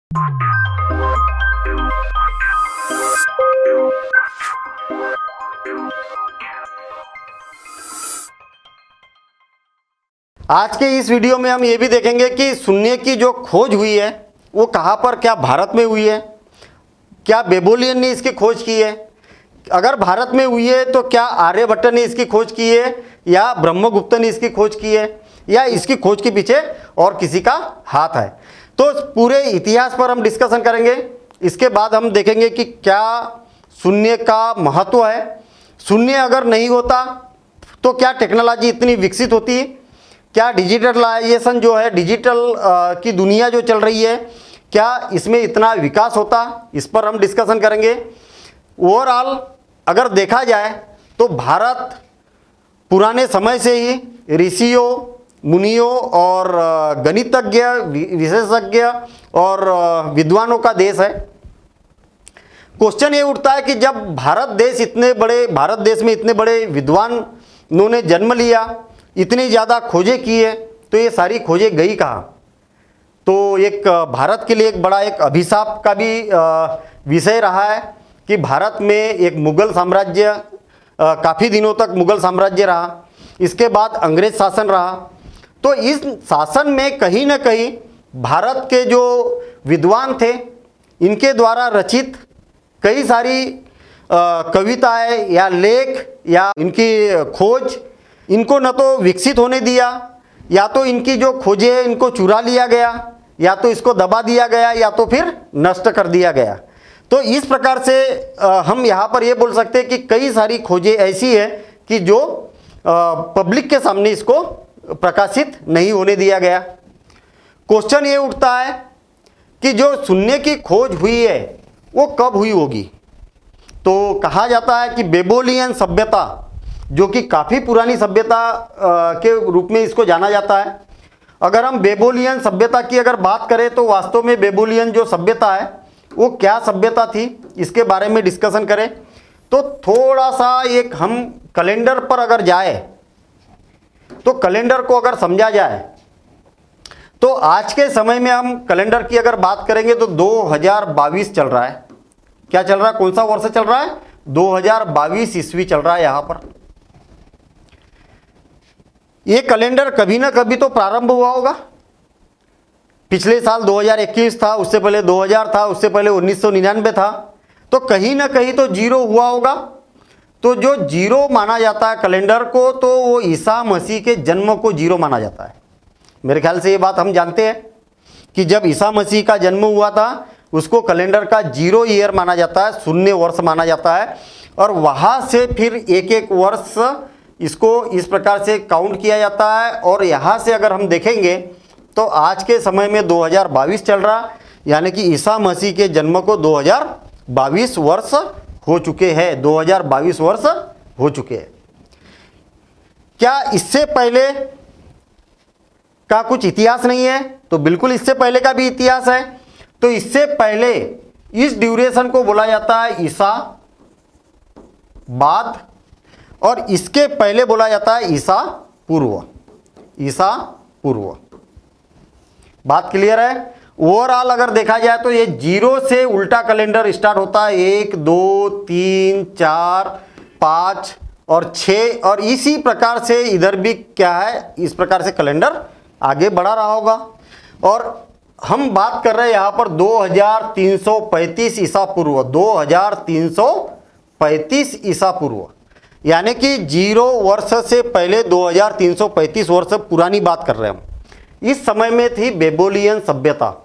आज के इस वीडियो में हम ये भी देखेंगे कि शून्य की जो खोज हुई है वो कहाँ पर, क्या भारत में हुई है, क्या बेबोलियन ने इसकी खोज की है, अगर भारत में हुई है तो क्या आर्यभट्ट ने इसकी खोज की है या ब्रह्मगुप्त ने इसकी खोज की है या इसकी खोज के पीछे और किसी का हाथ है। तो पूरे इतिहास पर हम डिस्कशन करेंगे। इसके बाद हम देखेंगे कि क्या शून्य का महत्व है, शून्य अगर नहीं होता तो क्या टेक्नोलॉजी इतनी विकसित होती, क्या डिजिटलाइजेशन जो है, डिजिटल की दुनिया जो चल रही है, क्या इसमें इतना विकास होता, इस पर हम डिस्कशन करेंगे। ओवरऑल अगर देखा जाए तो भारत पुराने समय से ही ऋषियों, मुनियों और गणितज्ञ, विशेषज्ञ और विद्वानों का देश है। क्वेश्चन ये उठता है कि जब भारत देश में इतने बड़े विद्वानों ने जन्म लिया, इतनी ज़्यादा खोजें की है, तो ये सारी खोजें गई कहाँ। तो एक भारत के लिए एक बड़ा एक अभिशाप का भी विषय रहा है कि भारत में एक मुग़ल साम्राज्य, काफ़ी दिनों तक मुग़ल साम्राज्य रहा, इसके बाद अंग्रेज शासन रहा। तो इस शासन में कहीं ना कहीं भारत के जो विद्वान थे, इनके द्वारा रचित कई सारी कविताएं या लेख या इनकी खोज, इनको न तो विकसित होने दिया, या तो इनकी जो खोजें हैं इनको चुरा लिया गया, या तो इसको दबा दिया गया, या तो फिर नष्ट कर दिया गया। तो इस प्रकार से हम यहाँ पर ये बोल सकते हैं कि कई सारी खोजें ऐसी है कि जो पब्लिक के सामने इसको प्रकाशित नहीं होने दिया गया। क्वेश्चन ये उठता है कि जो शून्य की खोज हुई है वो कब हुई होगी। तो कहा जाता है कि बेबोलियन सभ्यता, जो कि काफ़ी पुरानी सभ्यता के रूप में इसको जाना जाता है। अगर हम बेबोलियन सभ्यता की अगर बात करें तो वास्तव में बेबोलियन जो सभ्यता है वो क्या सभ्यता थी, इसके बारे में डिस्कशन करें तो थोड़ा सा एक हम कैलेंडर पर अगर जाए तो कैलेंडर को अगर समझा जाए तो आज के समय में हम कैलेंडर की अगर बात करेंगे तो 2022 चल रहा है। क्या चल रहा है, कौन सा वर्ष चल रहा है, 2022 ईस्वी चल रहा है। यहाँ पर ये कैलेंडर कभी ना कभी तो प्रारंभ हुआ होगा। पिछले साल 2021 था, उससे पहले 2000 था, उससे पहले 1999 था, तो कहीं ना कहीं तो जीरो हुआ होगा। तो जो जीरो माना जाता है कैलेंडर को, तो वो ईसा मसीह के जन्म को जीरो माना जाता है। मेरे ख्याल से ये बात हम जानते हैं कि जब ईसा मसीह का जन्म हुआ था उसको कैलेंडर का जीरो ईयर माना जाता है, शून्य वर्ष माना जाता है, और वहाँ से फिर एक एक वर्ष इसको इस प्रकार से काउंट किया जाता है। और यहाँ से अगर हम देखेंगे तो आज के समय में 2022 चल रहा, यानी कि ईसा मसीह के जन्म को 2022 वर्ष हो चुके हैं, 2022 वर्ष हो चुके हैं। क्या इससे पहले का कुछ इतिहास नहीं है? तो बिल्कुल इससे पहले का भी इतिहास है। तो इससे पहले इस ड्यूरेशन को बोला जाता है ईसा बाद, और इसके पहले बोला जाता है ईसा पूर्व। ईसा पूर्व, बात क्लियर है। ओवरऑल अगर देखा जाए तो ये जीरो से उल्टा कैलेंडर स्टार्ट होता है, 1 2 3 4 5 और 6, और इसी प्रकार से इधर भी क्या है, इस प्रकार से कैलेंडर आगे बढ़ा रहा होगा। और हम बात कर रहे हैं यहाँ पर 2335 ईसा पूर्व, 2335 ईसा पूर्व, यानी कि जीरो वर्ष से पहले 2335 वर्ष पुरानी बात कर रहे हैं हम। इस समय में थी बेबोलियन सभ्यता।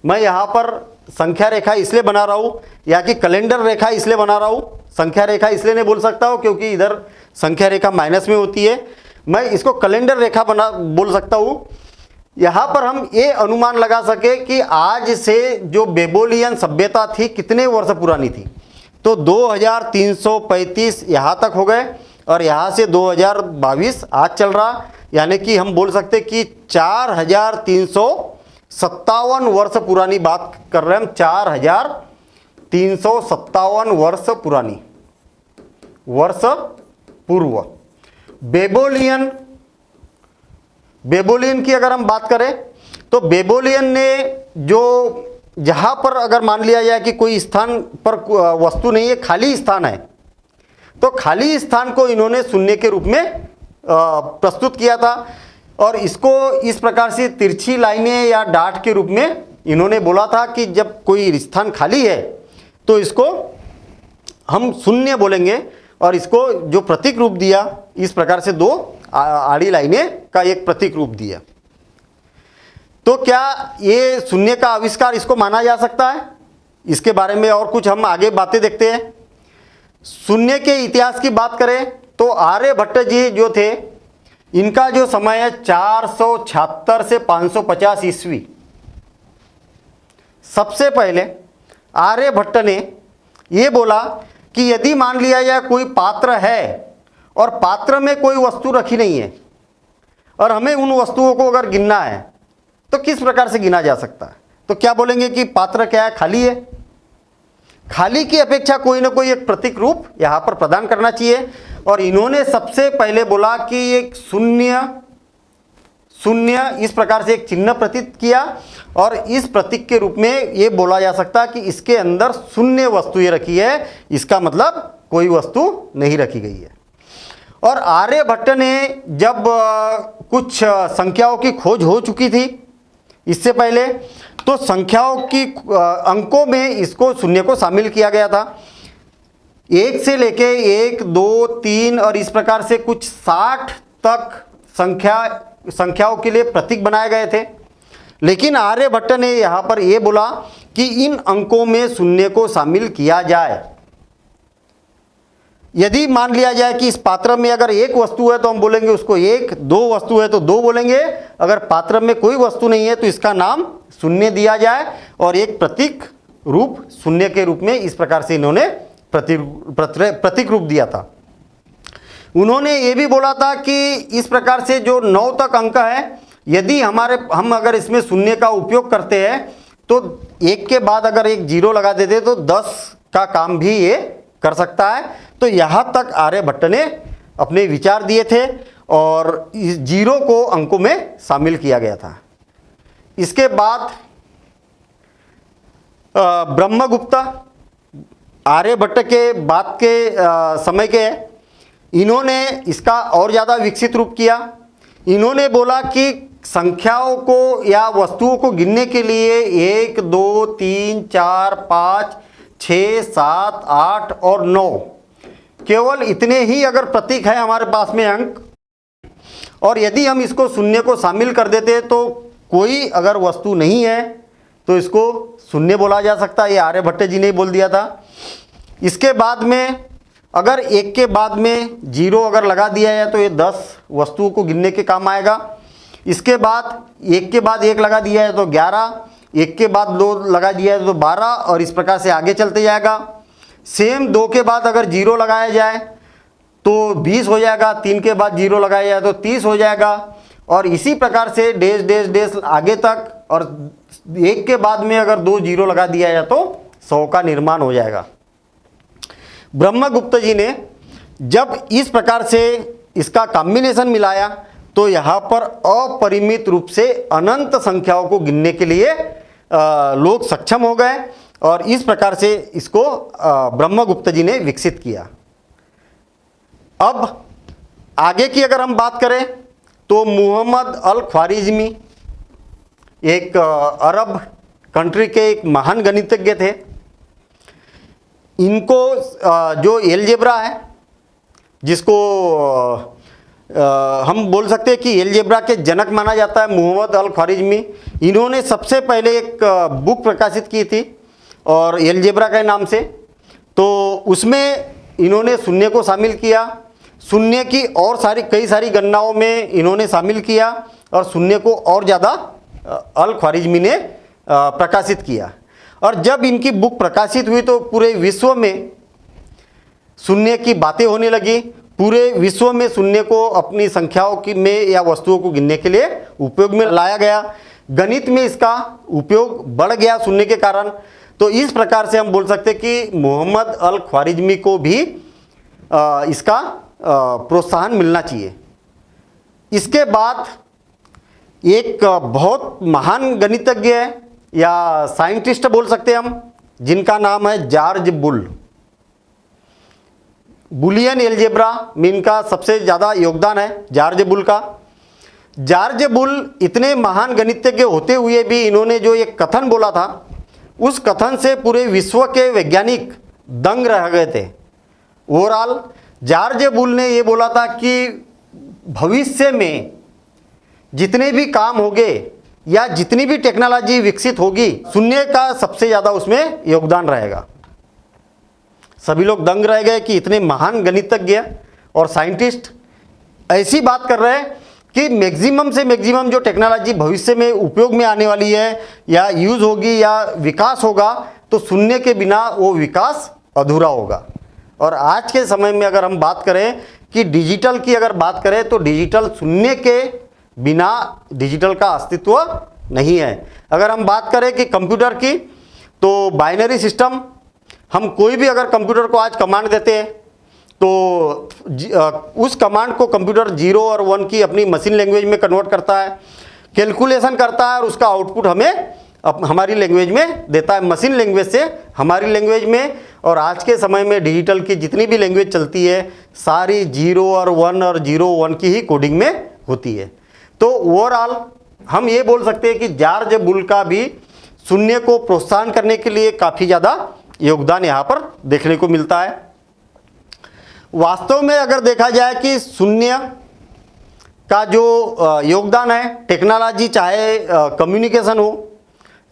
मैं यहाँ पर संख्या रेखा इसलिए बना रहा हूँ, या कि कैलेंडर रेखा इसलिए बना रहा हूँ, संख्या रेखा इसलिए नहीं बोल सकता हूँ क्योंकि इधर संख्या रेखा माइनस में होती है। मैं इसको कैलेंडर रेखा बोल सकता हूँ। यहाँ पर हम ये अनुमान लगा सके कि आज से जो बेबोलियन सभ्यता थी कितने वर्ष पुरानी थी। तो 2335 यहाँ तक हो गए, और यहाँ से 2022 आज चल रहा, यानी कि हम बोल सकते कि 4357 वर्ष पुरानी बात कर रहे हैं हम। 4357 वर्ष पुरानी, वर्ष पूर्व बेबोलियन की अगर हम बात करें तो बेबोलियन ने जो जहाँ पर अगर मान लिया जाए कि कोई स्थान पर वस्तु नहीं है, खाली स्थान है, तो खाली स्थान को इन्होंने शून्य के रूप में प्रस्तुत किया था और इसको इस प्रकार से तिरछी लाइनें या डाट के रूप में इन्होंने बोला था कि जब कोई स्थान खाली है तो इसको हम शून्य बोलेंगे और इसको जो प्रतीक रूप दिया इस प्रकार से दो आड़ी लाइनें का एक प्रतीक रूप दिया। तो क्या ये शून्य का आविष्कार इसको माना जा सकता है? इसके बारे में और कुछ हम आगे बातें देखते हैं। शून्य के इतिहास की बात करें तो आर्यभट्ट जी जो थे, इनका जो समय है 476 से 550 ईस्वी। सबसे पहले आर्यभट्ट ने ये बोला कि यदि मान लिया जाए कोई पात्र है और पात्र में कोई वस्तु रखी नहीं है और हमें उन वस्तुओं को अगर गिनना है तो किस प्रकार से गिना जा सकता है? तो क्या बोलेंगे कि पात्र क्या है? खाली है। खाली की अपेक्षा कोई ना कोई एक प्रतीक रूप यहां पर प्रदान करना चाहिए और इन्होंने सबसे पहले बोला कि एक शून्य इस प्रकार से एक चिन्ह प्रतीत किया और इस प्रतीक के रूप में ये बोला जा सकता है कि इसके अंदर शून्य वस्तुएं रखी है, इसका मतलब कोई वस्तु नहीं रखी गई है। और आर्यभट्ट ने जब कुछ संख्याओं की खोज हो चुकी थी इससे पहले, तो संख्याओं की अंकों में इसको शून्य को शामिल किया गया था। 1 से लेके 1, 2, 3 और इस प्रकार से कुछ 60 तक संख्याओं के लिए प्रतीक बनाए गए थे। लेकिन आर्यभट्ट ने यहाँ पर यह बोला कि इन अंकों में शून्य को शामिल किया जाए। यदि मान लिया जाए कि इस पात्र में अगर एक वस्तु है तो हम बोलेंगे उसको 1, 2 वस्तु है तो 2 बोलेंगे। अगर पात्र में कोई वस्तु नहीं है तो इसका नाम शून्य दिया जाए और एक प्रतीक रूप शून्य के रूप में इस प्रकार से इन्होंने प्रतीक रूप दिया था। उन्होंने ये भी बोला था कि इस प्रकार से जो 9 तक अंक है, यदि हम अगर इसमें शून्य का उपयोग करते हैं तो 1 के बाद अगर एक 0 लगा देते तो 10 का काम भी ये कर सकता है। तो यहाँ तक आर्यभट्ट ने अपने विचार दिए थे और इस 0 को अंकों में शामिल किया गया था। इसके बाद ब्रह्मगुप्त आर्यभट्ट के बाद के समय के, इन्होंने इसका और ज़्यादा विकसित रूप किया। इन्होंने बोला कि संख्याओं को या वस्तुओं को गिनने के लिए 1, 2, 3, 4, 5, 6, 7, 8 और 9 केवल इतने ही अगर प्रतीक है हमारे पास में अंक, और यदि हम इसको शून्य को शामिल कर देते तो कोई अगर वस्तु नहीं है तो इसको शून्य बोला जा सकता है। ये आर्यभट्ट जी ने बोल दिया था। इसके बाद में अगर 1 के बाद में 0 अगर लगा दिया है तो ये 10 वस्तुओं को गिनने के काम आएगा। इसके बाद 1 के बाद 1 लगा दिया है तो 11, 1 के बाद 2 लगा दिया है तो 12 और इस प्रकार से आगे चलते जाएगा। सेम 2 के बाद अगर 0 लगाया जाए तो 20 हो जाएगा, 3 के बाद 0 लगाया जाए तो 30 हो जाएगा और इसी प्रकार से डैश डैश डैश आगे तक, और 1 के बाद में अगर 2 0 लगा दिया जाए तो 100 का निर्माण हो जाएगा। ब्रह्मगुप्त जी ने जब इस प्रकार से इसका कॉम्बिनेशन मिलाया तो यहाँ पर अपरिमित रूप से अनंत संख्याओं को गिनने के लिए लोग सक्षम हो गए और इस प्रकार से इसको ब्रह्मगुप्त जी ने विकसित किया। अब आगे की अगर हम बात करें तो मोहम्मद अल ख्वारिज़मी एक अरब कंट्री के एक महान गणितज्ञ थे। इनको जो एलजेब्रा है, जिसको हम बोल सकते हैं कि एलजेब्रा के जनक माना जाता है, मोहम्मद अल ख्वारिज़मी, इन्होंने सबसे पहले एक बुक प्रकाशित की थी और एलजेब्रा के नाम से। तो उसमें इन्होंने शून्य को शामिल किया, शून्य की और कई सारी गणनाओं में इन्होंने शामिल किया और शून्य को और ज़्यादा अल ख्वारिज़मी ने प्रकाशित किया। और जब इनकी बुक प्रकाशित हुई तो पूरे विश्व में शून्य की बातें होने लगी। पूरे विश्व में शून्य को अपनी संख्याओं की में या वस्तुओं को गिनने के लिए उपयोग में लाया गया। गणित में इसका उपयोग बढ़ गया शून्य के कारण। तो इस प्रकार से हम बोल सकते हैं कि मोहम्मद अल ख्वारिज़मी को भी इसका प्रोत्साहन मिलना चाहिए। इसके बाद एक बहुत महान गणितज्ञ है, या साइंटिस्ट बोल सकते हैं हम, जिनका नाम है जॉर्ज बुल। बुलियन एलजेब्रा में इनका सबसे ज़्यादा योगदान है, जॉर्ज बुल का। जॉर्ज बुल इतने महान गणितज्ञ होते हुए भी इन्होंने जो एक कथन बोला था, उस कथन से पूरे विश्व के वैज्ञानिक दंग रह गए थे। ओवरऑल जॉर्ज बुल ने ये बोला था कि भविष्य में जितने भी काम होंगे या जितनी भी टेक्नोलॉजी विकसित होगी, शून्य का सबसे ज़्यादा उसमें योगदान रहेगा। सभी लोग दंग रह गए कि इतने महान गणितज्ञ और साइंटिस्ट ऐसी बात कर रहे हैं कि मैक्सिमम से मैक्सिमम जो टेक्नोलॉजी भविष्य में उपयोग में आने वाली है या यूज़ होगी या विकास होगा, तो शून्य के बिना वो विकास अधूरा होगा। और आज के समय में अगर हम बात करें कि डिजिटल की अगर बात करें, तो डिजिटल शून्य के बिना डिजिटल का अस्तित्व नहीं है। अगर हम बात करें कि कंप्यूटर की, तो बाइनरी सिस्टम, हम कोई भी अगर कंप्यूटर को आज कमांड देते हैं तो उस कमांड को कंप्यूटर 0 और 1 की अपनी मशीन लैंग्वेज में कन्वर्ट करता है, कैलकुलेशन करता है और उसका आउटपुट हमें हमारी लैंग्वेज में देता है, मशीन लैंग्वेज से हमारी लैंग्वेज में। और आज के समय में डिजिटल की जितनी भी लैंग्वेज चलती है, सारी 0 और 1 और 0 1 की ही कोडिंग में होती है। तो ओवरऑल हम ये बोल सकते हैं कि जॉर्ज बुल का भी शून्य को प्रोत्साहन करने के लिए काफ़ी ज़्यादा योगदान यहाँ पर देखने को मिलता है। वास्तव में अगर देखा जाए कि शून्य का जो योगदान है, टेक्नोलॉजी चाहे कम्युनिकेशन हो,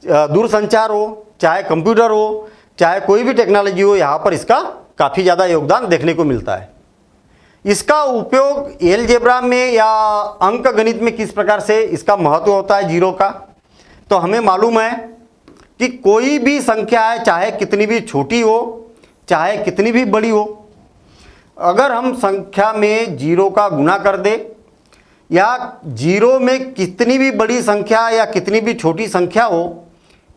दूरसंचार हो, चाहे कंप्यूटर हो, चाहे कोई भी टेक्नोलॉजी हो, यहाँ पर इसका काफ़ी ज़्यादा योगदान देखने को मिलता है। इसका उपयोग एलजेब्रा में या अंक गणित में किस प्रकार से इसका महत्व होता है जीरो का, तो हमें मालूम है कि कोई भी संख्या है, चाहे कितनी भी छोटी हो चाहे कितनी भी बड़ी हो, अगर हम संख्या में जीरो का गुना कर दे या जीरो में कितनी भी बड़ी संख्या या कितनी भी छोटी संख्या हो,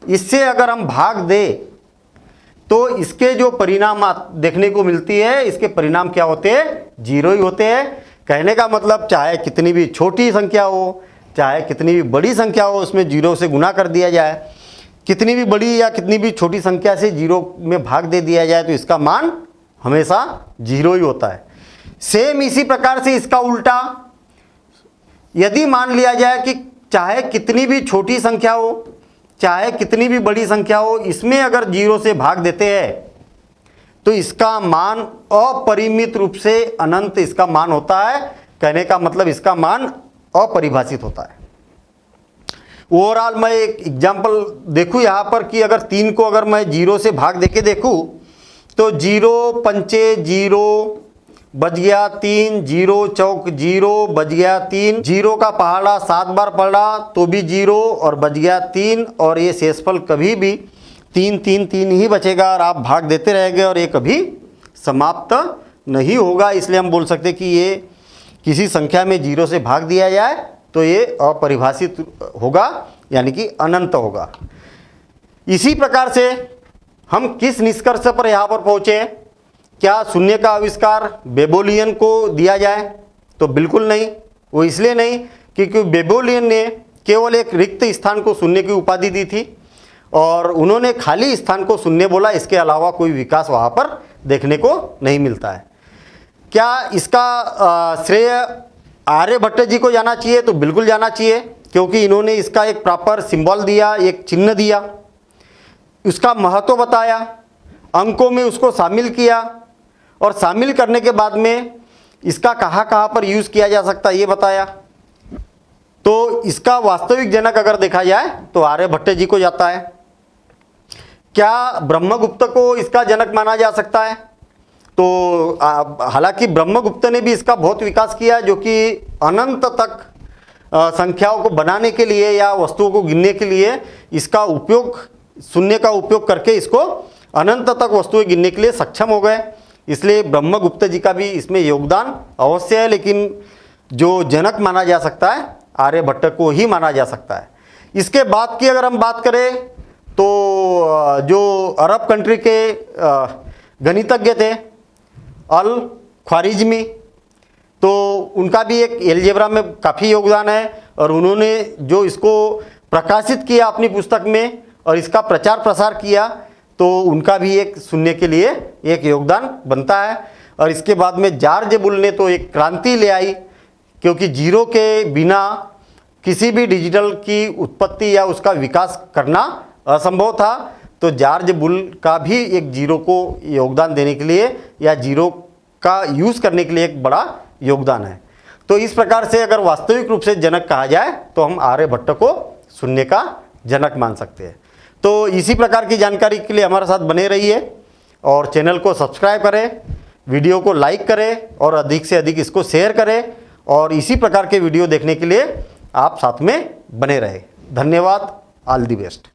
इससे अगर हम भाग दे, तो इसके जो परिणाम देखने को मिलती है, इसके परिणाम क्या होते हैं? जीरो ही होते हैं। कहने का मतलब चाहे कितनी भी छोटी संख्या हो चाहे कितनी भी बड़ी संख्या हो, उसमें जीरो से गुना कर दिया जाए, कितनी भी बड़ी या कितनी भी छोटी संख्या से जीरो में भाग दे दिया जाए, तो इसका मान हमेशा जीरो ही होता है। सेम इसी प्रकार से इसका उल्टा, यदि मान लिया जाए कि चाहे कितनी भी छोटी संख्या हो चाहे कितनी भी बड़ी संख्या हो, इसमें अगर जीरो से भाग देते हैं तो इसका मान अपरिमित रूप से अनंत इसका मान होता है। कहने का मतलब इसका मान अपरिभाषित होता है। ओवरऑल मैं एक एग्जांपल देखूं यहाँ पर कि अगर 3 को अगर मैं जीरो से भाग देके देखूं, तो 0 पंचे 0 बच गया 3, 0 चौक 0 बच गया 3, जीरो का पहाड़ा 7 बार पड़ा तो भी 0 और बच गया 3, और ये शेषफल कभी भी 3 3 3 ही बचेगा और आप भाग देते रहेंगे और ये कभी समाप्त नहीं होगा। इसलिए हम बोल सकते कि ये किसी संख्या में 0 से भाग दिया जाए तो ये अपरिभाषित होगा, यानी कि अनंत होगा। इसी प्रकार से हम किस निष्कर्ष पर यहाँ पर पहुँचे? क्या शून्य का आविष्कार बेबोलियन को दिया जाए? तो बिल्कुल नहीं। वो इसलिए नहीं क्योंकि बेबोलियन ने केवल एक रिक्त स्थान को शून्य की उपाधि दी थी और उन्होंने खाली स्थान को शून्य बोला, इसके अलावा कोई विकास वहाँ पर देखने को नहीं मिलता है। क्या इसका श्रेय आर्यभट्ट जी को जाना चाहिए? तो बिल्कुल जाना चाहिए, क्योंकि इन्होंने इसका एक प्रॉपर सिंबल दिया, एक चिन्ह दिया, उसका महत्व बताया, अंकों में उसको शामिल किया और शामिल करने के बाद में इसका कहाँ पर यूज़ किया जा सकता है ये बताया। तो इसका वास्तविक जनक अगर देखा जाए तो आर्यभट्ट जी को जाता है। क्या ब्रह्मगुप्त को इसका जनक माना जा सकता है? तो हालांकि ब्रह्मगुप्त ने भी इसका बहुत विकास किया, जो कि अनंत तक संख्याओं को बनाने के लिए या वस्तुओं को गिनने के लिए इसका उपयोग, शून्य का उपयोग करके इसको अनंत तक वस्तुएं गिनने के लिए सक्षम हो गए। इसलिए ब्रह्मगुप्त जी का भी इसमें योगदान अवश्य है, लेकिन जो जनक माना जा सकता है आर्यभट्ट को ही माना जा सकता है। इसके बाद की अगर हम बात करें तो जो अरब कंट्री के गणितज्ञ थे अल ख्वारिज़मी, तो उनका भी एक एलजेब्रा में काफ़ी योगदान है और उन्होंने जो इसको प्रकाशित किया अपनी पुस्तक में और इसका प्रचार प्रसार किया, तो उनका भी एक शून्य के लिए एक योगदान बनता है। और इसके बाद में जॉर्ज बुल ने तो एक क्रांति ले आई, क्योंकि जीरो के बिना किसी भी डिजिटल की उत्पत्ति या उसका विकास करना असंभव था। तो जॉर्ज बुल का भी एक जीरो को योगदान देने के लिए या जीरो का यूज़ करने के लिए एक बड़ा योगदान है। तो इस प्रकार से अगर वास्तविक रूप से जनक कहा जाए तो हम आर्यभट्ट को शून्य का जनक मान सकते हैं। तो इसी प्रकार की जानकारी के लिए हमारे साथ बने रहिए और चैनल को सब्सक्राइब करें, वीडियो को लाइक करें और अधिक से अधिक इसको शेयर करें। और इसी प्रकार के वीडियो देखने के लिए आप साथ में बने रहें। धन्यवाद। All the best.